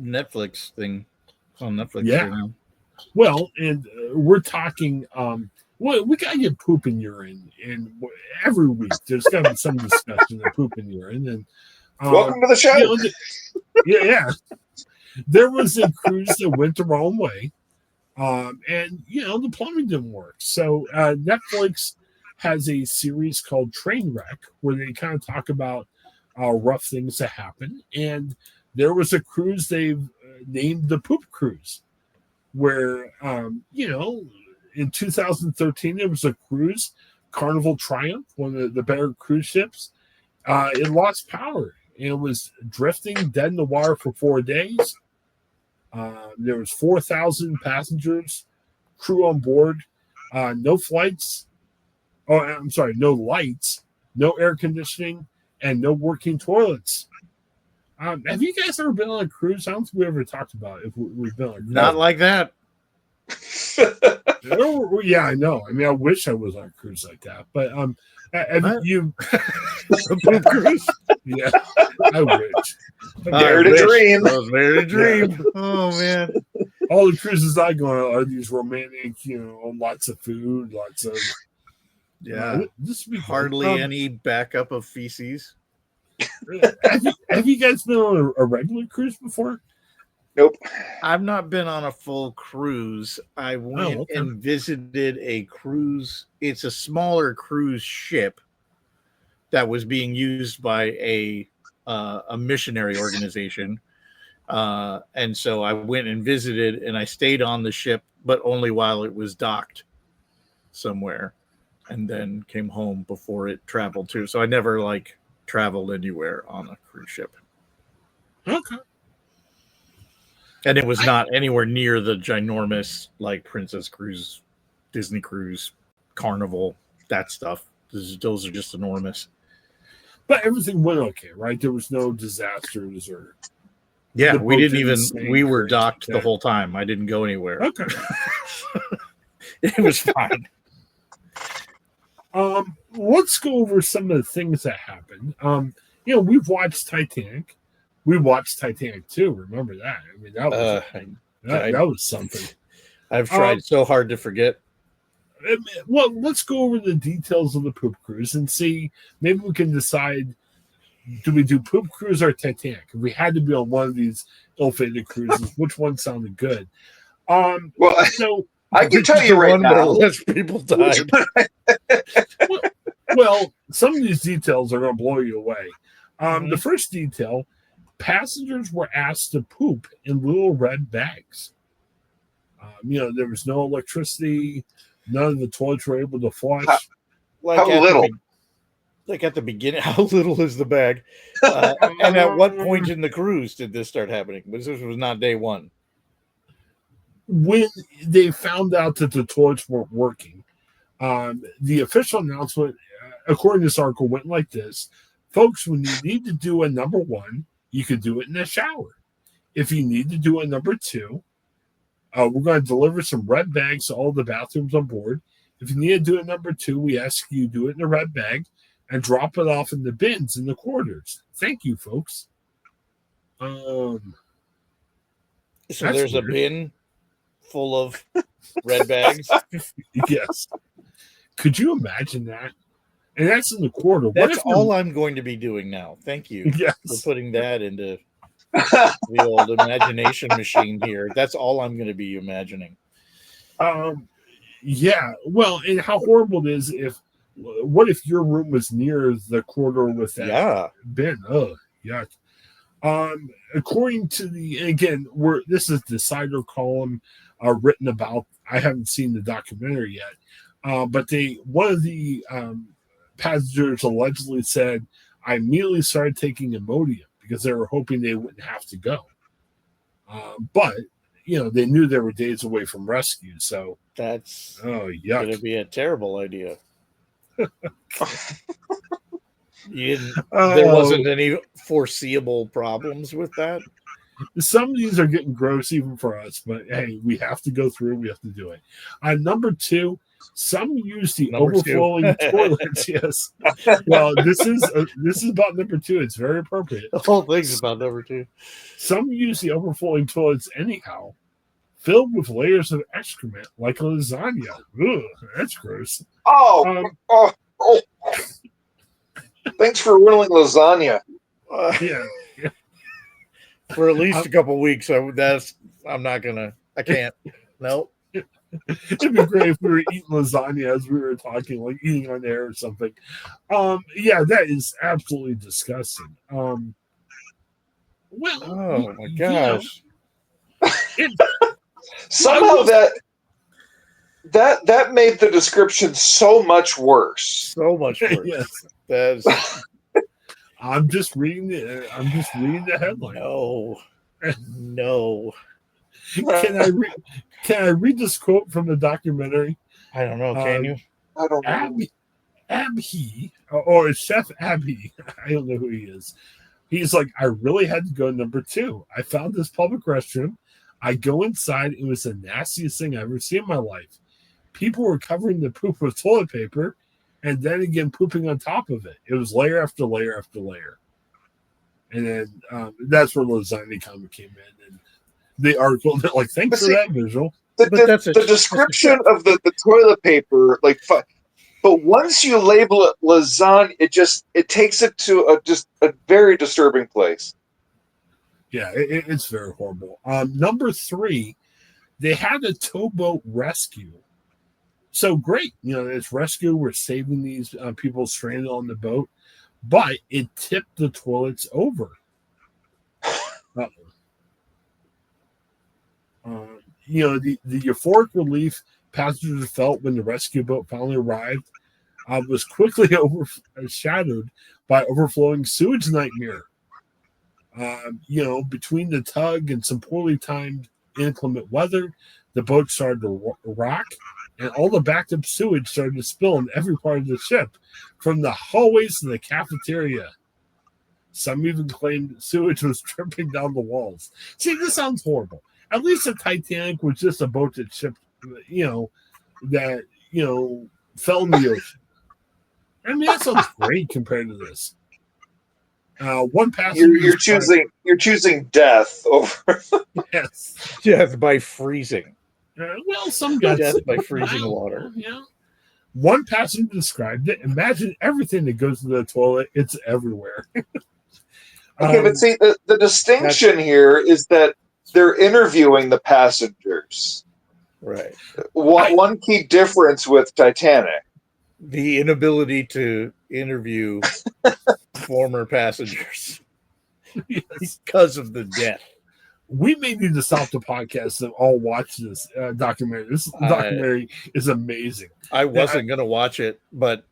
Netflix thing. It's on Netflix Yeah. right now. Well, and we're talking. We gotta get poop and urine, and every week there's got to be some discussion of poop and urine. And Welcome to the show. Yeah. There was a cruise that went the wrong way, and the plumbing didn't work. So Netflix has a series called Trainwreck where they kind of talk about rough things that happen. And there was a cruise they've named the Poop Cruise, where in 2013 there was a cruise, Carnival Triumph, one of the better cruise ships. It lost power. It was drifting dead in the water for 4 days. There was 4,000 passengers, crew on board, no flights. Oh, I'm sorry, no lights, no air conditioning, and no working toilets. Have you guys ever been on a cruise? I don't think we ever talked about it, if we've been on a cruise. Not like that. Yeah, I know. I mean, I wish I was on a cruise like that. But you a poop cruise? Yeah, I wish. Dare to dream. Dare to dream. Oh man. All the cruises I go on are these romantic, lots of food, lots of this would be hardly any backup of feces. Have you guys been on a regular cruise before? Nope. I've not been on a full cruise. I went and visited a cruise. It's a smaller cruise ship that was being used by a missionary organization. And so I went and visited, and I stayed on the ship, but only while it was docked somewhere, and then came home before it traveled too. So I never traveled anywhere on a cruise ship. Okay. And it was not anywhere near the ginormous Princess Cruise, Disney Cruise, Carnival, that stuff. Those are just enormous. But everything went okay, right? There was no disasters or. Yeah, we didn't even. We were docked the whole time. I didn't go anywhere. Okay. It was fine. Let's go over some of the things that happened. We've watched Titanic. We watched Titanic too. Remember that? I mean, that was something. I've tried so hard to forget. Well, let's go over the details of the poop cruise and see. Maybe we can decide: do we do poop cruise or Titanic? If we had to be on one of these ill-fated cruises, which one sounded good? So I can tell you right now, less people died. well, some of these details are going to blow you away. The first detail. Passengers were asked to poop in little red bags. There was no electricity. None of the toilets were able to flush. How little? At the beginning, how little is the bag? And at what point in the cruise did this start happening? Because this was not day one. When they found out that the toilets weren't working, the official announcement, according to this article, went like this. Folks, when you need to do a number one, you could do it in the shower. If you need to do a number two, we're going to deliver some red bags to all the bathrooms on board. If you need to do a number two, we ask you do it in a red bag and drop it off in the bins in the corridors. Thank you, folks. So there's weird. A bin full of red bags? Yes. Could you imagine that? And that's in the corridor. That's all I'm going to be doing now. Thank you for putting that into the old imagination machine here. That's all I'm going to be imagining. Yeah. Well, and how horrible it is what if your room was near the corridor with that bin? Oh, yuck. According to this is the Cider column written about. I haven't seen the documentary yet, but one of the passengers allegedly said, I immediately started taking Imodium because they were hoping they wouldn't have to go. But, they knew they were days away from rescue. So that's going to be a terrible idea. There wasn't any foreseeable problems with that. Some of these are getting gross even for us, but hey, we have to go through. We have to do it. Number two, Some use the Number overflowing toilets. Yes. Well, this is about number 2. It's very appropriate. The whole thing's about number 2. Some use the overflowing toilets anyhow, filled with layers of excrement like lasagna. Ugh, that's gross. Oh. Thanks for ruining lasagna. Yeah. For at least a couple weeks, I'm not gonna. I can't. No. It'd be great if we were eating lasagna as we were talking, like eating on air or something. Yeah, that is absolutely disgusting. Well, oh my gosh! Somehow that made the description so much worse. So much worse. Yes. That's. I'm just reading the headline. No. Can I read this quote from the documentary? I don't know. Can you? I don't know. Abhi, or Chef Abhi, I don't know who he is. He's like, I really had to go number 2. I found this public restroom. I go inside. It was the nastiest thing I've ever seen in my life. People were covering the poop with toilet paper and then again pooping on top of it. It was layer after layer after layer. And then that's where lasagna comment came in. And the article, like, thanks for that visual. The description of the toilet paper, like, but once you label it lasagna, it takes it to a very disturbing place. Yeah, it's very horrible. Number 3, they had a towboat rescue. So great, it's rescue. We're saving these people stranded on the boat, but it tipped the toilets over. The euphoric relief passengers felt when the rescue boat finally arrived was quickly overshadowed by overflowing sewage nightmare. Between the tug and some poorly timed inclement weather, the boat started to rock, and all the backed up sewage started to spill in every part of the ship, from the hallways to the cafeteria. Some even claimed that sewage was dripping down the walls. See, this sounds horrible. At least the Titanic was just a boat that shipped, that fell in the ocean. I mean, that sounds great compared to this. One passenger. You're choosing death over. Yes. Death by freezing. Well, some guys death by freezing water. Yeah. One passenger described it. Imagine everything that goes to the toilet. It's everywhere. Okay, but see, the distinction here is that they're interviewing the passengers. Right. One key difference with Titanic. The inability to interview former passengers. Yes. Because of the death. We may need to stop the podcast and all watch this documentary. This documentary is amazing. I wasn't going to watch it, but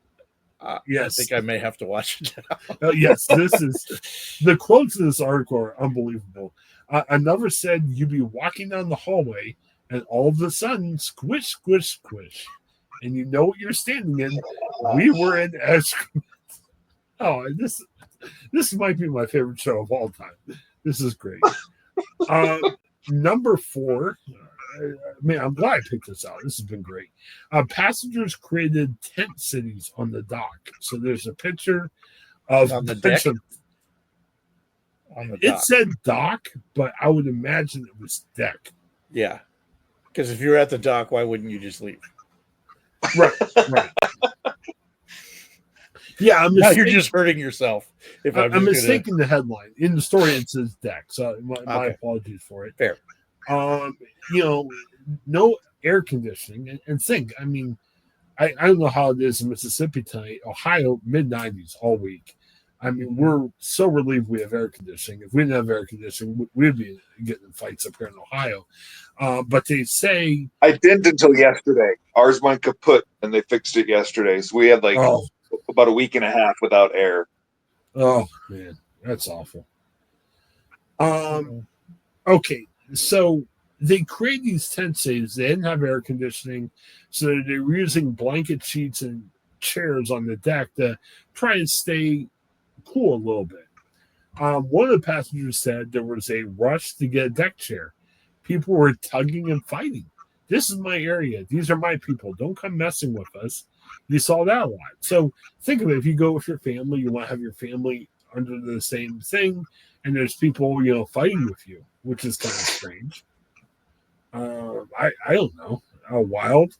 yes. I think I may have to watch it now. Yes, this is the quotes in this article are unbelievable. Another said, "You'd be walking down the hallway, and all of a sudden, squish, squish, squish, and you know what you're standing in. We were in excrement." Oh, this might be my favorite show of all time. This is great. Number 4. Man, I'm glad I picked this out. This has been great. Passengers created tent cities on the dock. So there's a picture of on the deck. It said dock, but I would imagine it was deck. Yeah, because if you're at the dock, why wouldn't you just leave? Right. Yeah, now you're just hurting yourself. If I'm mistaking the headline. In the story, it says deck. So my apologies for it. Fair. No air conditioning. And think, I mean, I don't know how it is in Mississippi tonight. Ohio, mid-90s all week. I mean, we're so relieved we have air conditioning. If we didn't have air conditioning, we'd be getting in fights up here in Ohio. But they say... I didn't until yesterday. Ours went kaput, and they fixed it yesterday. So we had about a week and a half without air. Oh, man. That's awful. Okay, so they create these tent cities. They didn't have air conditioning, so they were using blanket sheets and chairs on the deck to try and stay cool a little bit. One of the passengers said there was a rush to get a deck chair. People were tugging and fighting. This is my area. These are my people. Don't come messing with us. You saw that a lot. So think of it. If you go with your family, you want to have your family under the same thing, and there's people, fighting with you, which is kind of strange. I don't know. Wild.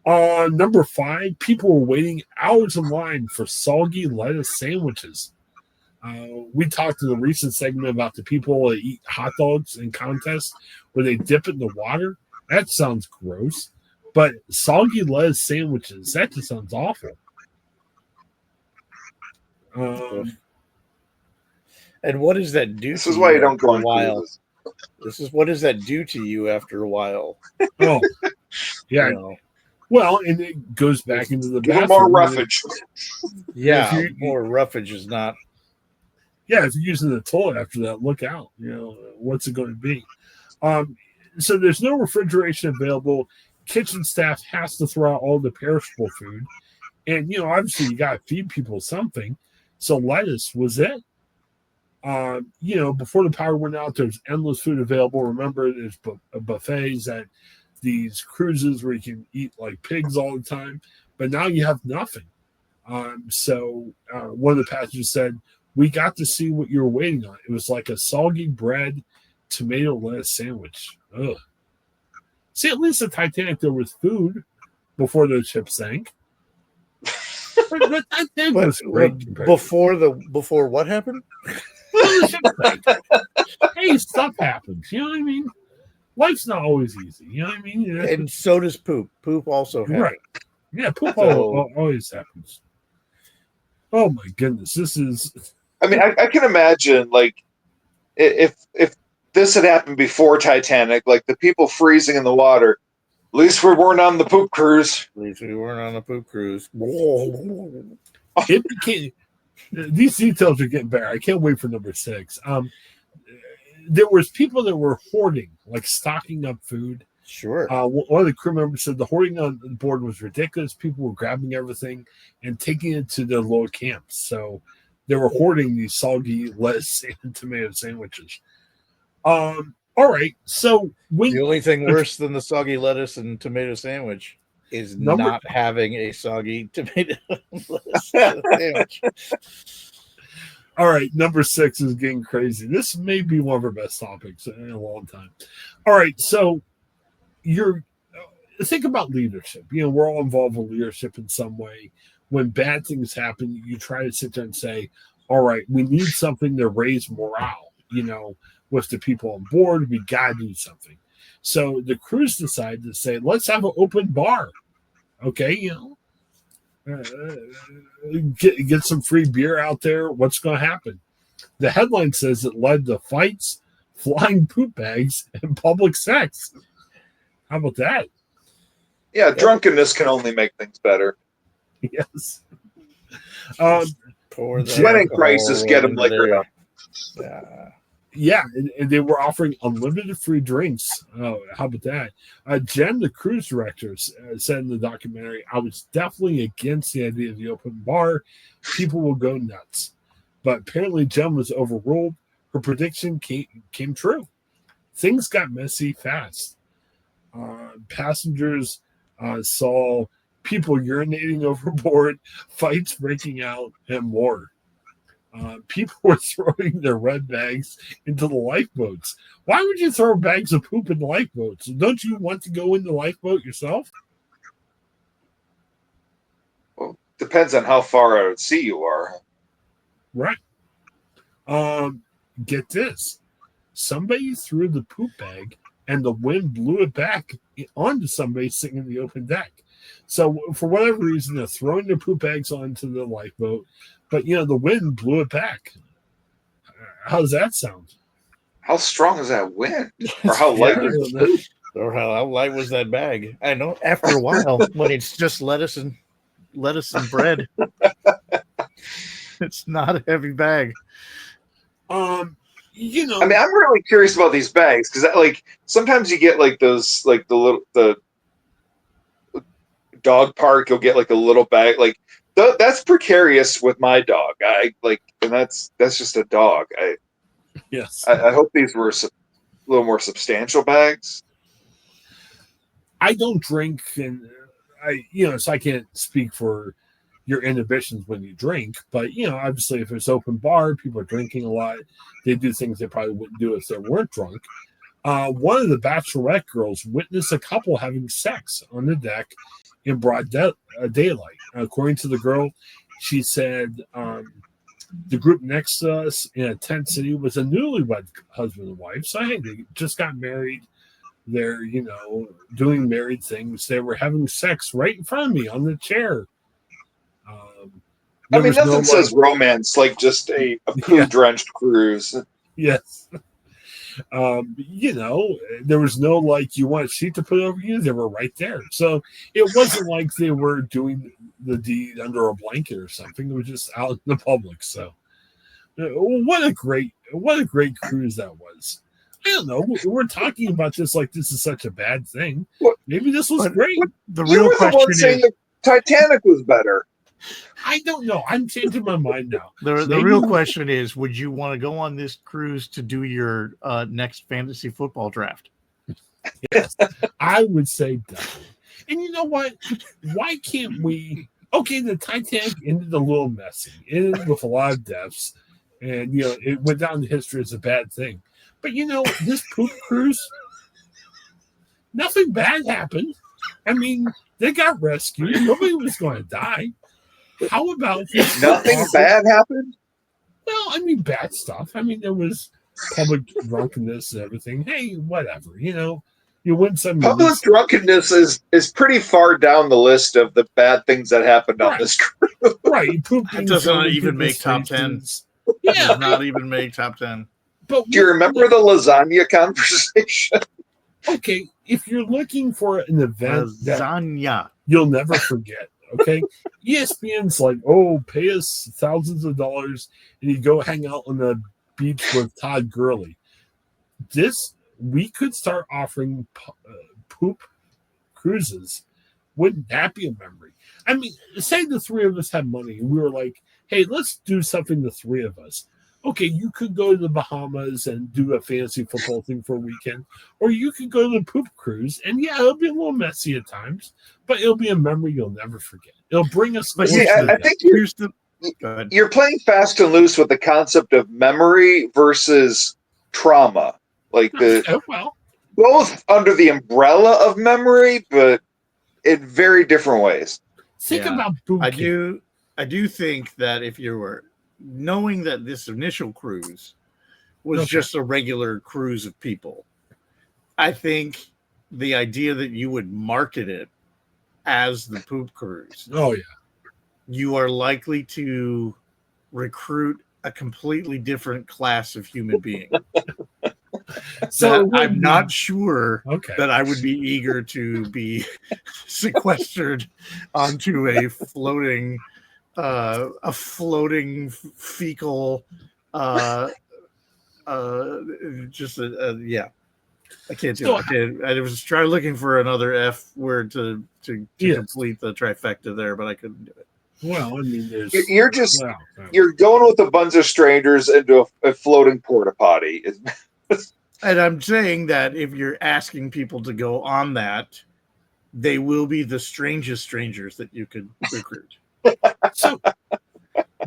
Number 5, people were waiting hours in line for soggy lettuce sandwiches. We talked in the recent segment about the people that eat hot dogs in contests where they dip it in the water. That sounds gross. But soggy lettuce sandwiches, that just sounds awful. And what does that do? This is why you don't go on cruises. What does that do to you after a while? Oh, yeah. Well, and it goes back into the bathroom. More roughage. Yeah, more roughage is not. Yeah, if you're using the toilet after that, look out. What's it going to be? So there's no refrigeration available. Kitchen staff has to throw out all the perishable food. And, obviously you got to feed people something. So lettuce was it. Before the power went out, there's endless food available. Remember, there's buffets at these cruises where you can eat like pigs all the time. But now you have nothing. So one of the passengers said, we got to see what you were waiting on. It was like a soggy bread, tomato lettuce sandwich. Ugh. See, at least the Titanic, there was food before the ship sank. The Titanic was great. Before what happened? Hey, stuff happens. You know what I mean? Life's not always easy. You know what I mean? And so does poop. Poop also happens. Right. Yeah, poop always happens. Oh my goodness, this is. I mean, I can imagine like if this had happened before Titanic, like the people freezing in the water. At least we weren't on the poop cruise. It became. These details are getting better. I can't wait for number 6. There was people that were hoarding, like stocking up food. Sure. One of the crew members said the hoarding on board was ridiculous. People were grabbing everything and taking it to their lower camps. So they were hoarding these soggy lettuce and tomato sandwiches. All right. So the only thing worse than the soggy lettuce and tomato sandwich is not having a soggy tomato lettuce sandwich. All right, number 6 is getting crazy. This may be one of our best topics in a long time. All right, so think about leadership. We're all involved with leadership in some way. When bad things happen, you try to sit there and say, all right, we need something to raise morale, with the people on board. We got to do something. So the crews decided to say, let's have an open bar. Okay, get some free beer out there. What's going to happen? The headline says it led to fights, flying poop bags, and public sex. How about that? Yeah, drunkenness can only make things better. Yes. When in crisis, get them liquored up. Yeah, and they were offering unlimited free drinks. Oh, how about that? Jen, the cruise director, said in the documentary, I was definitely against the idea of the open bar. People will go nuts. But apparently Jen was overruled. Her prediction came true. Things got messy fast. Passengers saw people urinating overboard, fights breaking out, and more. People were throwing their red bags into the lifeboats. Why would you throw bags of poop in the lifeboats? Don't you want to go in the lifeboat yourself? Well, depends on how far out at sea you are. Right. Get this. Somebody threw the poop bag and the wind blew it back onto somebody sitting in the open deck. So for whatever reason, they're throwing their poop bags onto the lifeboat, but the wind blew it back. How does that sound? How strong is that wind? Or how light was it? Or how light was that bag? I know after a while, when it's just lettuce and bread, it's not a heavy bag. I mean, I'm really curious about these bags because, like, sometimes you get like those, like the dog park. You'll get like a little bag, like that's precarious with my dog. And that's just a dog. Yes. I hope these were a little more substantial bags. I don't drink, and so I can't speak for your inhibitions when you drink. But obviously, if it's open bar, people are drinking a lot. They do things they probably wouldn't do if they weren't drunk. One of the Bachelorette girls witnessed a couple having sex on the deck in broad daylight. According to the girl, she said the group next to us in a tent city was a newlywed husband and wife. So, hey, they just got married. They're, doing married things. They were having sex right in front of me on the chair. Nothing says romance like just a poo-drenched cruise. Yes. There was no you want a sheet to put over you. They were right there. So it wasn't like they were doing the deed under a blanket or something. It was just out in the public. So what a great cruise that was. I don't know. We're talking about this like this is such a bad thing. Maybe this was great. The real question is, saying the Titanic was better. I don't know. I'm changing my mind now. The real question is, would you want to go on this cruise to do your next fantasy football draft? Yes, I would say definitely. And you know what? Why can't we? Okay, the Titanic ended a little messy. It ended with a lot of deaths. And, it went down in history as a bad thing. But, this poop cruise, nothing bad happened. I mean, they got rescued. Nobody was going to die. How about nothing bad happened? Well, I mean, bad stuff. I mean, there was public drunkenness and everything. Hey, whatever. You win some. Public drunkenness is pretty far down the list of the bad things that happened on this cruise. Right. It does not even make top 10. Yeah. It does not even make top 10. But do you remember the lasagna conversation? Okay, if you're looking for an event lasagna that you'll never forget, okay? ESPN's like, pay us thousands of dollars and you go hang out on the beach with Todd Gurley. We could start offering poop cruises. Wouldn't that be a memory? I mean, say the three of us had money and we were like, hey, let's do something, the three of us. Okay, you could go to the Bahamas and do a fantasy football thing for a weekend, or you could go to the poop cruise, and it'll be a little messy at times, but it'll be a memory you'll never forget. It'll bring us. But I think you're playing fast and loose with the concept of memory versus trauma, both under the umbrella of memory, but in very different ways. Think about boot camp. I do think that if you were knowing that this initial cruise was just a regular cruise of people, I think the idea that you would market it as the poop cruise, you are likely to recruit a completely different class of human being. So I'm not sure that I would be eager to be sequestered onto a floating fecal I can't do it. I was trying looking for another F word to complete the trifecta there, but I couldn't do it. Well, I mean, you're going with a bunch of strangers into a floating porta potty. And I'm saying that if you're asking people to go on that, they will be the strangest strangers that you could recruit. So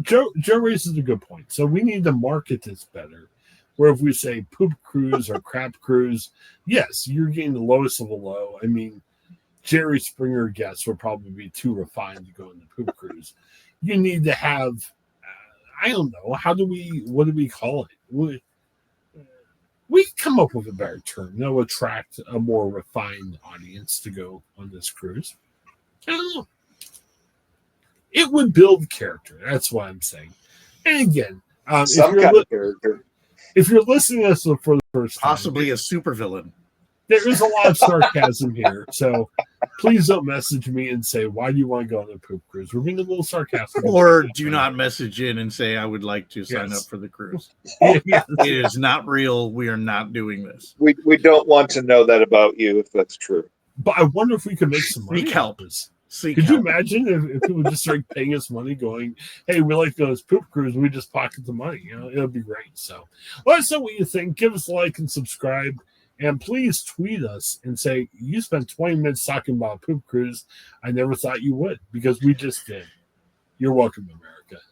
Joe raises a good point. So we need to market this better. Where if we say poop cruise or crap cruise, yes, you're getting the lowest of the low. I mean, Jerry Springer guests would probably be too refined to go on the poop cruise. You need to have, I don't know, what do we call it? We come up with a better term that will attract a more refined audience to go on this cruise. I don't know. It would build character. That's what I'm saying. And again, if you're listening to us for the first time, possibly a supervillain, there is a lot of sarcasm here. So please don't message me and say, why do you want to go on the poop cruise? We're being a little sarcastic. Or do not message in and say, I would like to sign up for the cruise. It is not real. We are not doing this. We don't want to know that about you if that's true. But I wonder if we could make some money. Seek help. Could you imagine if people just start paying us money going, hey, we like to go on this poop cruise, we just pocket the money. It'll be great. So let us know what you think. Give us a like and subscribe. And please tweet us and say, you spent 20 minutes talking about a poop cruise. I never thought you would, because we just did. You're welcome, America.